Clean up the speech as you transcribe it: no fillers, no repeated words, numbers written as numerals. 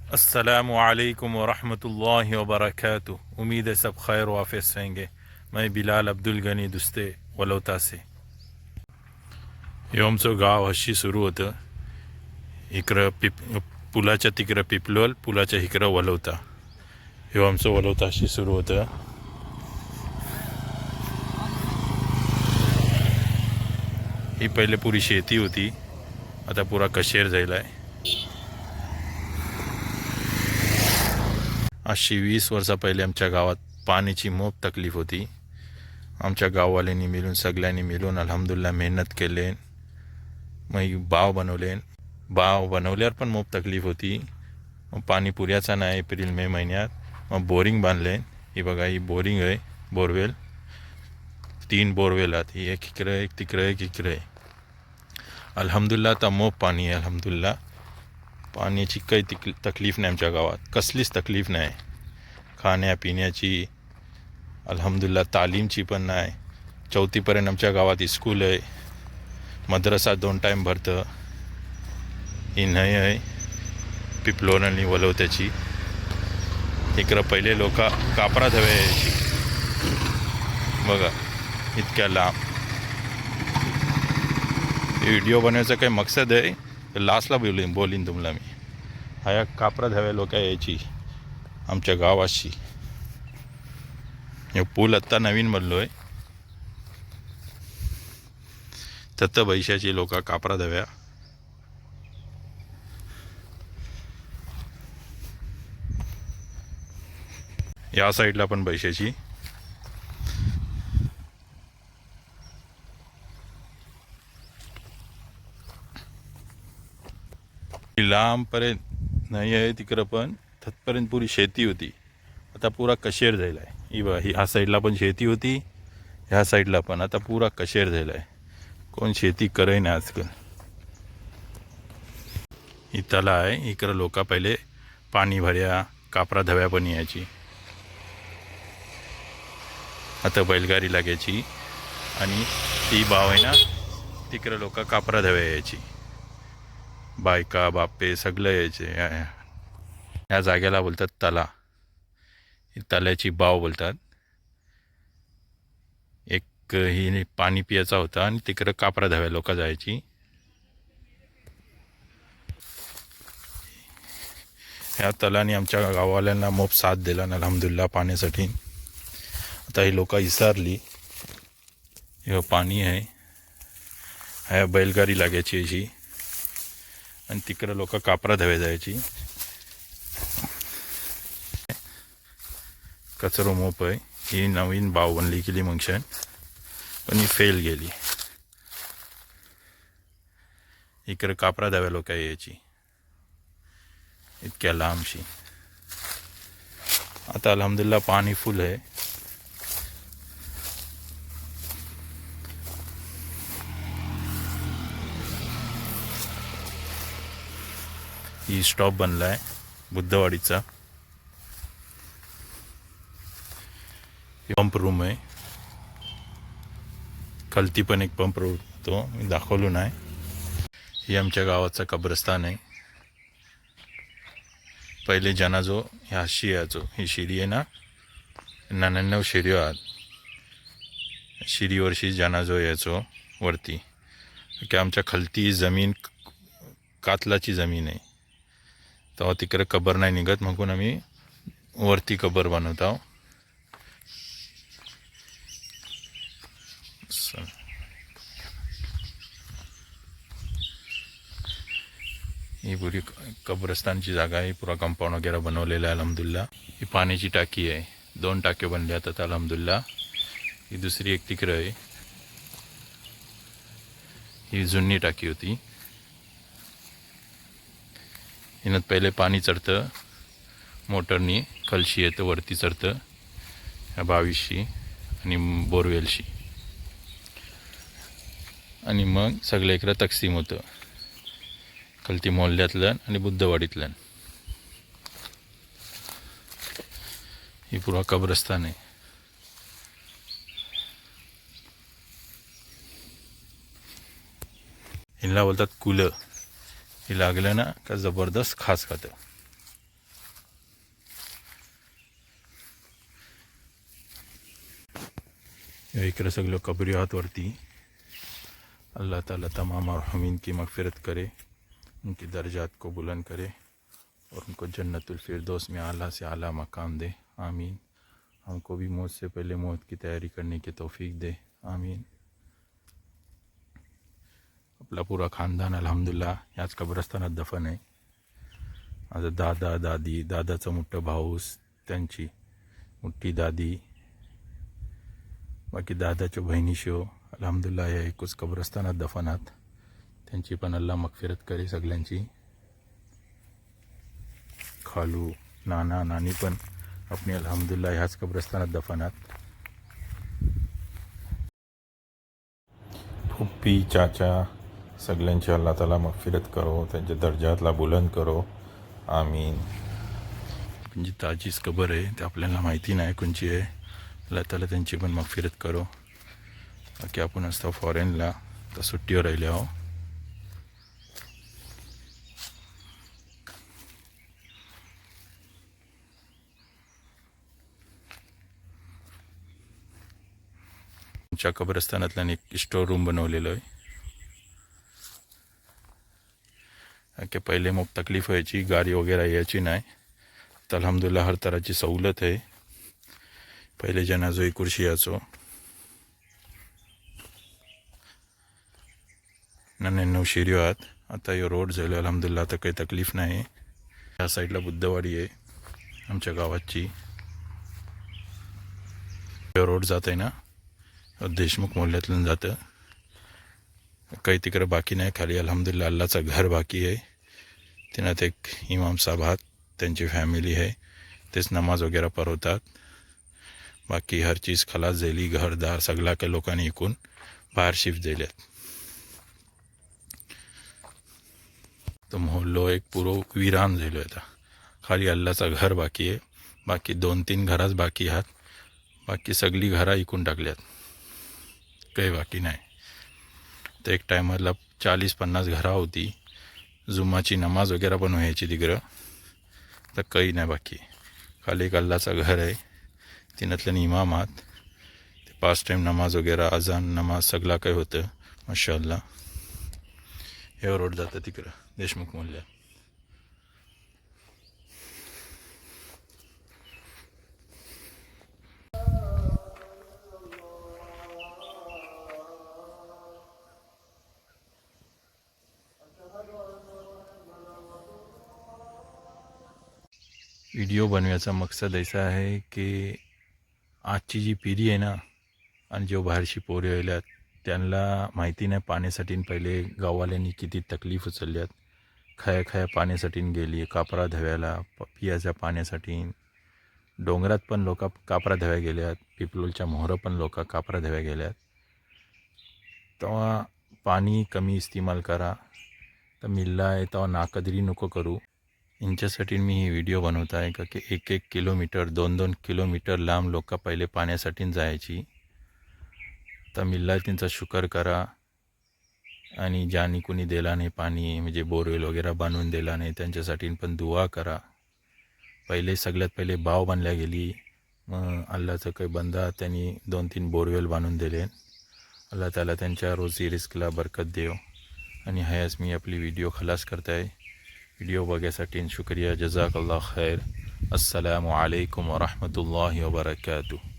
अस्सलामुअलैकुम वरहमतुल्लाहि वबरकातुह। उम्मीद है सब खैर वाफिस रहेंगे। मैं बिलाल अब्दुल गनी दुस्ते वलवता से। हे आमचं गाव हशी सुरू होतं इकडं पुलाच्या तिकडं पिपलोल, पुलाच्या इकडं वलवता. हे आमचं वलवता हशी सुरू होतं. ही पहिले पुरी शेती होती, आता पुरा कशेर झाला आहे. अशी 20 वर्षा पहिले आमच्या गावात पाण्याची मोप तकलीफ होती. आमच्या गाववाल्यांनी मिळून, सगळ्यांनी मिळून अल्हम्दुलिल्लाह मेहनत केले. मग बाव बनवले. बाव बनवल्यावर पण मोप तकलीफ होती. मग पाणी पुऱ्याचा नाही एप्रिल मे महिन्यात. मग बोरिंग बांधले. ही बघा, ही बोरिंग आहे, बोरवेल. 3 बोरवेल आहेत, ही एक इकडं, एक तिकडं, एक इकडं आहे. अल्हम्दुलिल्लाह आता मोप पाणी आहे. अल्हम्दुलिल्लाह पाण्याची काही तकलीफ नाही आमच्या गावात, कसलीच तकलीफ नाही. खाण्यापिण्याची अल्हम्दुलिल्लाह, तालीमची पण नाही. 4थीपर्यंत आमच्या गावात स्कूल आहे, मद्रसा 2 टाईम भरतं. ही नाही आहे पिपलोन आणि वलवत्याची. इकडं पहिले लोक कापरा धवे यायची बघा, इतक्या लांब. व्हिडिओ बनवायचा काही मकसद आहे, लास्टला बोलीन तुम्हाला मी. ह्या कापरा धव्या लोक यायची आमच्या गावाशी. हे पूल आत्ता नवीन बनलो आहे. तत्त बैशाची लोक कापरा धव्या. या साईडला पण बैशाची. लांबपर्यंत नाही आहे तिकडं, पण तिथपर्यंत पुरी शेती होती. आता पुरा कशेर झाला आहे. ही बघा, ही ह्या साईडला पण शेती होती, ह्या साईडला पण. आता पुरा कशेर झाला आहे, कोण शेती करे ना आजकाल. ही तला आहे, इकडं लोक पहिले पाणी भऱ्या, कापरा धव्या पण यायची. आता बैलगाडी लागायची आणि ती बाव आहे ना, तिकडं लोक कापरा धव्या यायची. बायका बापे सगळं यायचे. ह्या जागेला बोलतात तला. ही तल्याची बाव बोलतात. एक ही पाणी पियाचा होता आणि तिकडं कापरा धव्या लोक जायची. ह्या तलाने आमच्या गाववाल्यांना मोप साथ दिला ना अल्हम्दुलिल्लाह पाण्यासाठी. आता ही लोक विसरली. हे पाणी आहे, ह्या बैलगाडी लागायची अशी आणि तिकडं लोक कापरा धवे जायची. कचरो मोप आहे. ही नवीन बाव बनली गेली मंगशन, पण ही फेल गेली. इकडे कापरा धव्या लोक यायची इतक्या लांबशी. आता अल्हम्दुलिल्लाह पाणी फुल आहे. ही स्टॉप बनला आहे बुद्धवाडीचा. पंप रूम आहे. खालती पण एक पंप रूम तो मी दाखवलो नाही. ही आमच्या गावाचा कब्रस्तान आहे. पहिले जनाजो ह्या अशी यायचो. ही शिडी आहे ना, 99 शिडी आहात. शिडीवरशी जनाजो यायचो वरती. की आमच्या खालती जमीन कातलाची जमीन आहे, तेव्हा तिकडे कबर नाही निघत, म्हणून आम्ही वरती कबर बनवतो. ही पुरी कब्रस्तानची जागा आहे. पुरा कंपाऊंड वगैरे बनवलेला आहे अल्हम्दुलिल्लाह. ही पाण्याची टाकी आहे. 2 टाक्या बनल्या आता अल्हम्दुलिल्लाह. ही दुसरी एक तिकडं आहे. ही जुनी टाकी होती. हिनं पहिले पाणी चढतं मोटरनी, कलशी येतं वरती चढतं ह्या 22शी आणि बोरवेलशी, आणि मग सगळं इकडं तकसीम होतं. खालती मोहल्ल्यातलं आणि बुद्धवाडीतलं. ही पुरा कब्रस्तान आहे. हिला बोलतात कुलं. हे लागलं ना का जबरदस्त खास खातं. इकडे सगळं कब्री हाथ वरती। अल्लाह ताला तमाम मरहूमीन की मगफिरत करे, उनकी दर्जात को बुलंद करे और उनको जन्नतुल फिरदौस में आला से आला मकाम दे। आमीन। हमको भी मौत से पहले मौत की तैयारी करने की तौफीक दे। आमीन। आपला पूरा खानदान अल्हम्दुलिल्लाह याच कब्रस्तानात दफन आहे। माझा दादा दादी, दादाचा मोठा भाऊस, त्यांची मोठी दादी, बाकी दादाच्या बहिणीशो अल्हम्दुलिल्लाह या एकूच कब्रस्तानात दफनात। त्यांची पण अल्लाह मगफिरत करे सगळ्यांची। खालू नाना नानी पण अपनी अल्हम्दुलिल्लाह ह्याच कब्रस्तानात दफनात। फुप्पी चाचा सगळ्यांची अल्लाह ताला मगफिरत करो, त्यांच्या दर्जातला बुलंद करो। आमीन। म्हणजे ताजीच कबर आहे ते आपल्याला माहिती नाही कोणची आहे। अल्लाह ताला त्यांची पण मगफिरत करो। बाकी आपण असतो फॉरेनला तर सुट्टीवर राहिले आहो। आमच्या कब्रस्तानातला एक स्टोर रूम बनवलेलं आहे। कि पहले मग तकलीफ व्हायची, गाड़ी वगैरह यायची नाही, तर अल्हम्दुलिल्लाह हर तरहची सवलत आहे। पहिले जनाजोई कुर्शी याचो, 99 शिर्यो आहात। आता यो रोड झालो अल्हम्दुलिल्लाह, आता काही तकलीफ नाही। या साईडला बुद्धवाडी आहे आमच्या गावाची। यो रोड जात आहे ना, देशमुख मोहल्ल्यातून जातं। काही तिकडे बाकी नाही, खाली अल्हम्दुलिल्लाह अल्लाहचं घर बाकी आहे। तिनात एक इमाम साहब आहात, त्यांची फॅमिली आहे, तेच नमाज वगैरे पढवतात। बाकी हर चीज़ खलास झाली, घरदार सगळा काही लोकांनी इकून बाहेर शिफ्ट झाल्यात। तो मोहल्लो एक पुरो विरान झालो आता। खाली अल्लाहचं घर बाकी आहे, बाकी 2-3 घराच बाकी आहात। बाकी सगळी घरा इकून टाकल्यात, काही बाकी नाही। तर एक टायमाला 40-50 घरा होती, जुम्माची नमाज वगैरे पण व्हायची तिकडं। तर काही नाही बाकी, खाली एक अल्लाहचं घर आहे, तिनातलं इमाम आहात, ते 5 टाइम नमाज वगैरे, अजान नमाज सगळा काही होतं माशाअल्लाह। हे रोड जातं तिकडं देशमुख मोहल्ल्यात। व्हिडिओ बनवायचा मकसद ऐसा आहे की आजची जी पिढी आहे ना, आणि जो बाहेरची पोरे आल्यात त्यांना माहिती नाही पाण्यासाठी पहिले गाववाल्यांनी किती तकलीफ उचलल्यात। खाया पाण्यासाठी गेली, कापरा धव्याला पियाच्या पाण्यासाठी। डोंगरात पण लोक कापरा धव्या गेल्यात, पिपलोलच्या मोहरं पण लोक कापरा धव्या गेल्यात। तेव्हा पाणी कमी इस्तेमाल करा, तर मिळला आहे तेव्हा नाकदरी नको करू। यांच्यासाठी मी ही व्हिडिओ बनवत आहे का की 1-1 किलोमीटर 2-2 किलोमीटर लांब लोक पहिले पाण्यासाठी जायची। तर मिळला त्यांचा शुकर करा, आणि ज्यानी कुणी दिला नाही पाणी, म्हणजे बोरवेल वगैरे बांधून दिला नाही, त्यांच्यासाठी पण दुआ करा। पहिले सगळ्यात पहिले बाव बांधल्या गेली, मग अल्लाहचं काही बंदा त्यांनी 2-3 बोरवेल बांधून दिले। अल्लाह ताला त्यांच्या रोजी रिस्कला बरकत देव। आणि हायच मी आपली व्हिडिओ खलास करताय। व्हिडिओ बघण्यासाठी शुक्रिया, जजाकल्लाह खैर। अस्सलामु अलैकुम व रहमतुल्लाहि व बरकातुहू।